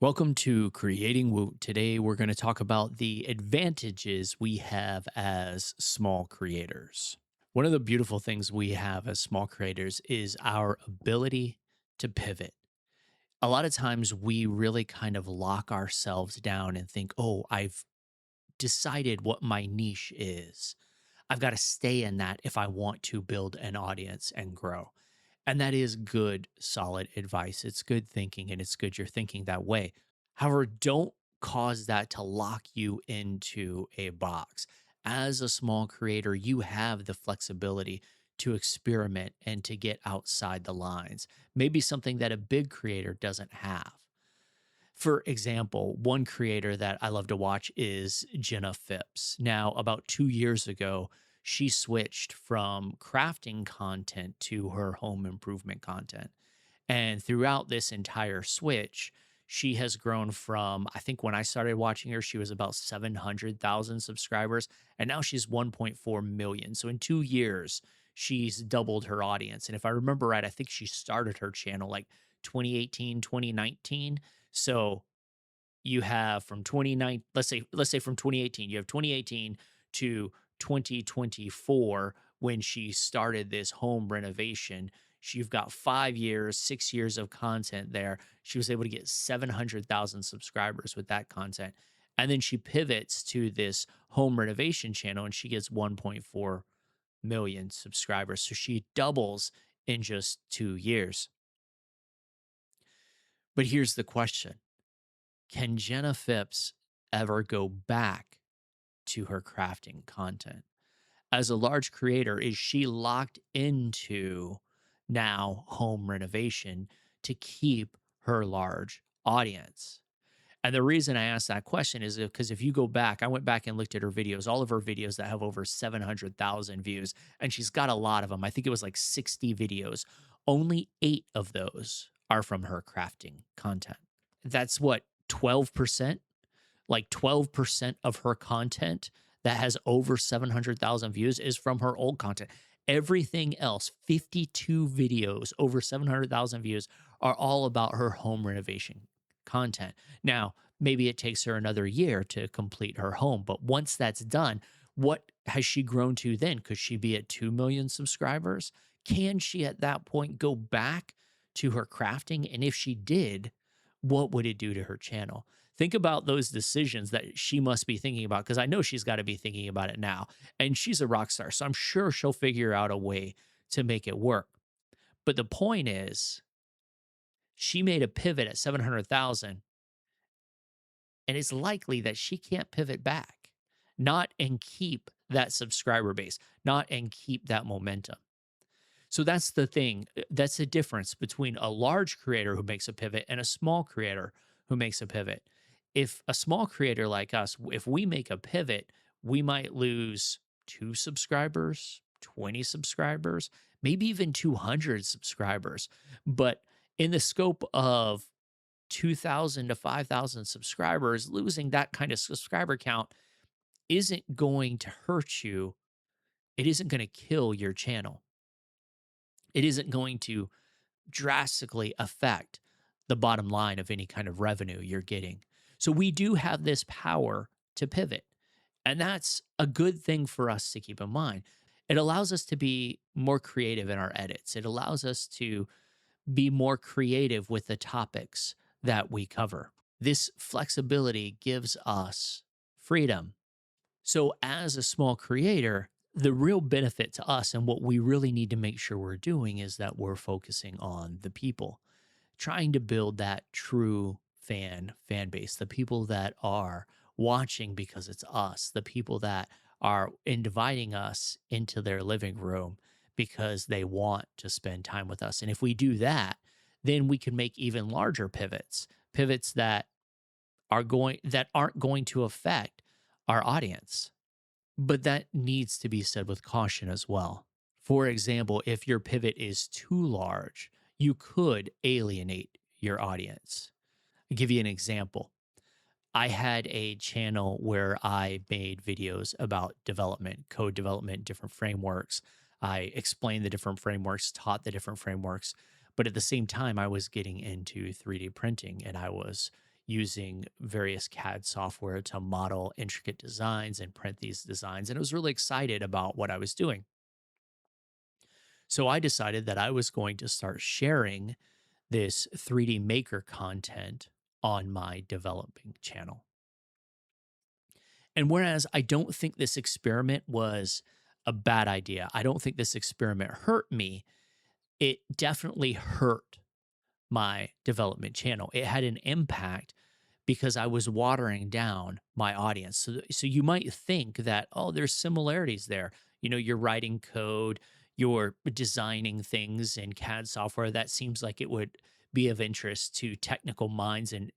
Welcome to Creating Woot. Today, we're going to talk about the advantages we have as small creators. One of the beautiful things we have as small creators is our ability to pivot. A lot of times, we really kind of lock ourselves down and think, oh, I've decided what my niche is. I've got to stay in that if I want to build an audience and grow. And that is good, solid advice. It's good thinking, and it's good you're thinking that way. However, don't cause that to lock you into a box. As a small creator, you have the flexibility to experiment and to get outside the lines. Maybe something that a big creator doesn't have. For example, one creator that I love to watch is Jenna Phipps. Now, about 2 years ago, she switched from crafting content to her home improvement content. And throughout this entire switch, she has grown from, I think when I started watching her, she was about 700,000 subscribers, and now she's 1.4 million. So in 2 years, she's doubled her audience. And if I remember right, I think she started her channel like 2018, 2019. So you have from 29, let's say from 2018, you have 2018 to 2024 when she started this home renovation. You've got 5 years, 6 years of content there. She was able to get 700,000 subscribers with that content. And then she pivots to this home renovation channel and she gets 1.4 million subscribers. So she doubles in just 2 years. But here's the question. Can Jenna Phipps ever go back to her crafting content? As a large creator, is she locked into now home renovation to keep her large audience? And the reason I asked that question is because if you go back, I went back and looked at her videos, all of her videos that have over 700,000 views, and she's got a lot of them. I think it was like 60 videos. Only 8 of those are from her crafting content. That's what, 12%? Like 12% of her content that has over 700,000 views is from her old content. Everything else, 52 videos over 700,000 views, are all about her home renovation content. Now, maybe it takes her another year to complete her home, but once that's done, what has she grown to then? Could she be at 2 million subscribers? Can she at that point go back to her crafting? And if she did, what would it do to her channel? Think about those decisions that she must be thinking about because I know she's got to be thinking about it now. And she's a rock star. So I'm sure she'll figure out a way to make it work. But the point is, she made a pivot at 700,000, and it's likely that she can't pivot back, not and keep that subscriber base, not and keep that momentum. So that's the thing. That's the difference between a large creator who makes a pivot and a small creator who makes a pivot. If a small creator like us, if we make a pivot, we might lose 2 subscribers, 20 subscribers, maybe even 200 subscribers. But in the scope of 2,000 to 5,000 subscribers, losing that kind of subscriber count isn't going to hurt you. It isn't going to kill your channel. It isn't going to drastically affect the bottom line of any kind of revenue you're getting. So we do have this power to pivot. And that's a good thing for us to keep in mind. It allows us to be more creative in our edits. It allows us to be more creative with the topics that we cover. This flexibility gives us freedom. So, as a small creator, the real benefit to us and what we really need to make sure we're doing is that we're focusing on the people, trying to build that true fan base, the people that are watching because it's us, the people that are inviting us into their living room because they want to spend time with us. And if we do that, then we can make even larger pivots, pivots that aren't going to affect our audience. But that needs to be said with caution as well. For example, if your pivot is too large, you could alienate your audience. I'll give you an example. I had a channel where I made videos about development, code development, different frameworks. I explained the different frameworks, taught the different frameworks, but at the same time, I was getting into 3D printing and I was using various CAD software to model intricate designs and print these designs. And I was really excited about what I was doing. So I decided that I was going to start sharing this 3D maker content on my developing channel. And whereas I don't think this experiment was a bad idea, I don't think this experiment hurt me, it definitely hurt my development channel. It had an impact because I was watering down my audience. So you might think that, oh, there's similarities there. You know, you're writing code, you're designing things in CAD software. That seems like it would be of interest to technical minds and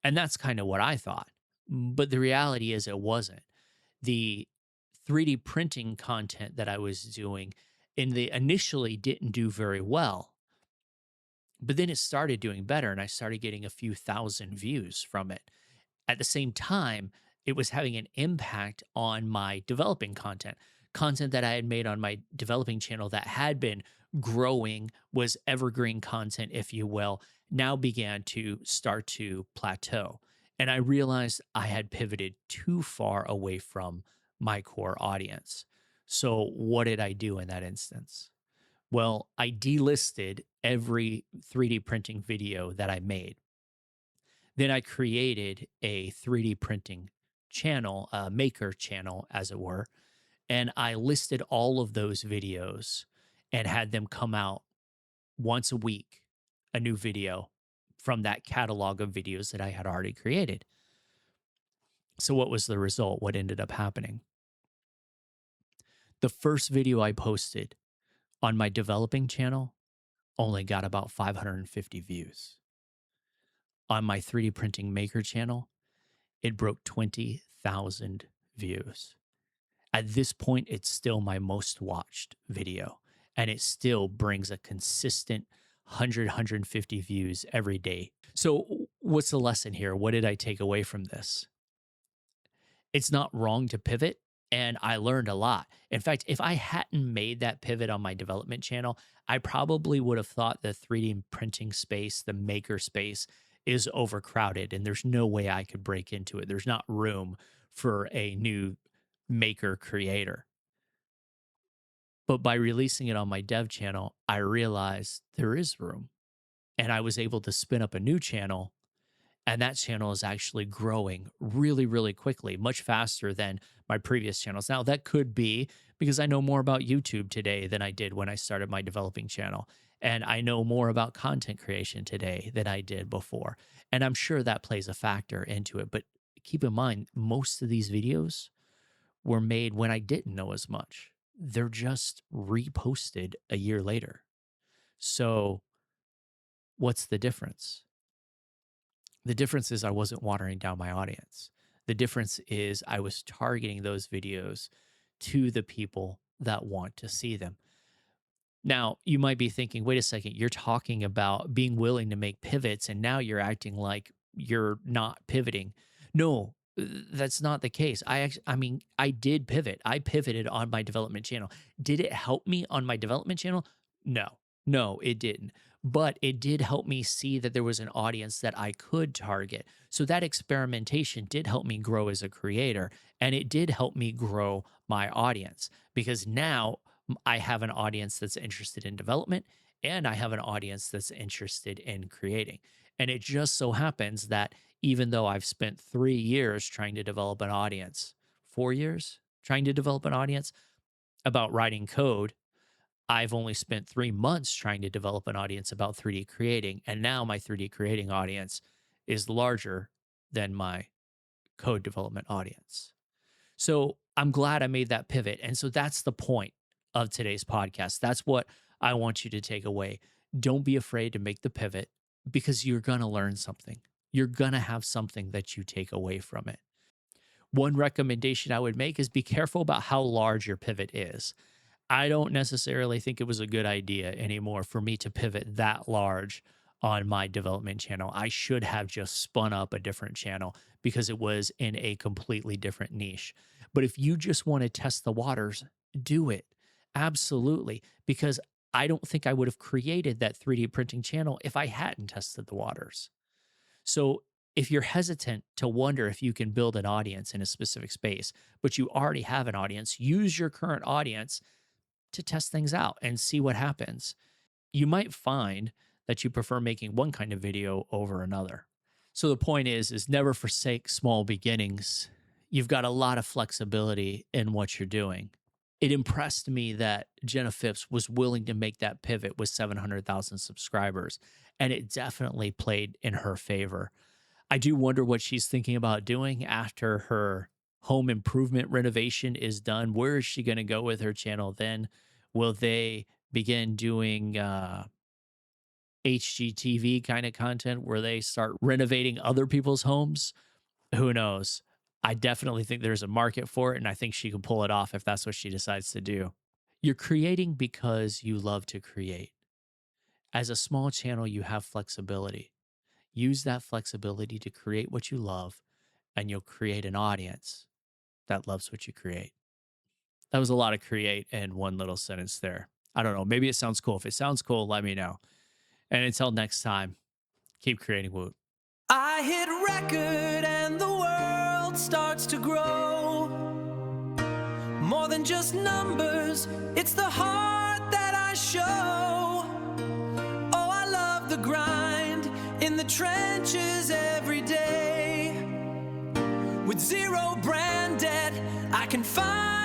that's kind of what I thought. But the reality is it wasn't. The 3D printing content that I was doing initially didn't do very well, but then it started doing better and I started getting a few thousand views from it. At the same time, it was having an impact on my developing content that I had made on my developing channel that had been growing, was evergreen content, if you will, now began to start to plateau. And I realized I had pivoted too far away from my core audience. So, what did I do in that instance? Well, I delisted every 3D printing video that I made. Then I created a 3D printing channel, a maker channel, as it were, and I listed all of those videos and had them come out once a week, a new video from that catalog of videos that I had already created. So, what was the result? What ended up happening? The first video I posted on my developing channel only got about 550 views. On my 3D printing maker channel, it broke 20,000 views. At this point, it's still my most watched video, and it still brings a consistent 100, views every day. So, what's the lesson here? What did I take away from this? It's not wrong to pivot, and I learned a lot. In fact, if I hadn't made that pivot on my development channel, I probably would have thought the 3D printing space, the maker space, is overcrowded and there's no way I could break into it. There's not room for a new maker creator. But by releasing it on my dev channel, I realized there is room. And I was able to spin up a new channel. And that channel is actually growing really, really quickly, much faster than my previous channels. Now, that could be because I know more about YouTube today than I did when I started my developing channel. And I know more about content creation today than I did before. And I'm sure that plays a factor into it. But keep in mind, most of these videos were made when I didn't know as much. They're just reposted a year later. So, what's the difference? The difference is I wasn't watering down my audience. The difference is I was targeting those videos to the people that want to see them. Now, you might be thinking, wait a second, you're talking about being willing to make pivots, and now you're acting like you're not pivoting. No, that's not the case. I did pivot. I pivoted on my development channel. Did it help me on my development channel? No, no, it didn't. But it did help me see that there was an audience that I could target. So that experimentation did help me grow as a creator, and it did help me grow my audience because now I have an audience that's interested in development and I have an audience that's interested in creating. And it just so happens that even though I've spent 3 years trying to develop an audience, 4 years trying to develop an audience about writing code, I've only spent 3 months trying to develop an audience about 3D creating. And now my 3D creating audience is larger than my code development audience. So I'm glad I made that pivot. And so that's the point of today's podcast. That's what I want you to take away. Don't be afraid to make the pivot because you're going to learn something. You're going to have something that you take away from it. One recommendation I would make is be careful about how large your pivot is. I don't necessarily think it was a good idea anymore for me to pivot that large on my development channel. I should have just spun up a different channel because it was in a completely different niche. But if you just want to test the waters, do it. Absolutely. Because I don't think I would have created that 3D printing channel if I hadn't tested the waters. So if you're hesitant to wonder if you can build an audience in a specific space, but you already have an audience, use your current audience to test things out and see what happens. You might find that you prefer making one kind of video over another. So the point is never forsake small beginnings. You've got a lot of flexibility in what you're doing. It impressed me that Jenna Phipps was willing to make that pivot with 700,000 subscribers, and it definitely played in her favor. I do wonder what she's thinking about doing after her home improvement renovation is done. Where is she going to go with her channel then? Will they begin doing HGTV kind of content where they start renovating other people's homes? Who knows? I definitely think there's a market for it, and I think she can pull it off if that's what she decides to do. You're creating because you love to create. As a small channel, you have flexibility. Use that flexibility to create what you love, and you'll create an audience that loves what you create. That was a lot of create in one little sentence there. I don't know. Maybe it sounds cool. If it sounds cool, let me know. And until next time, keep creating, Woot. I hit record and the world starts to grow. More than just numbers, it's the heart that I show. Oh, I love the grind in the trenches every day. With zero brand debt, I can find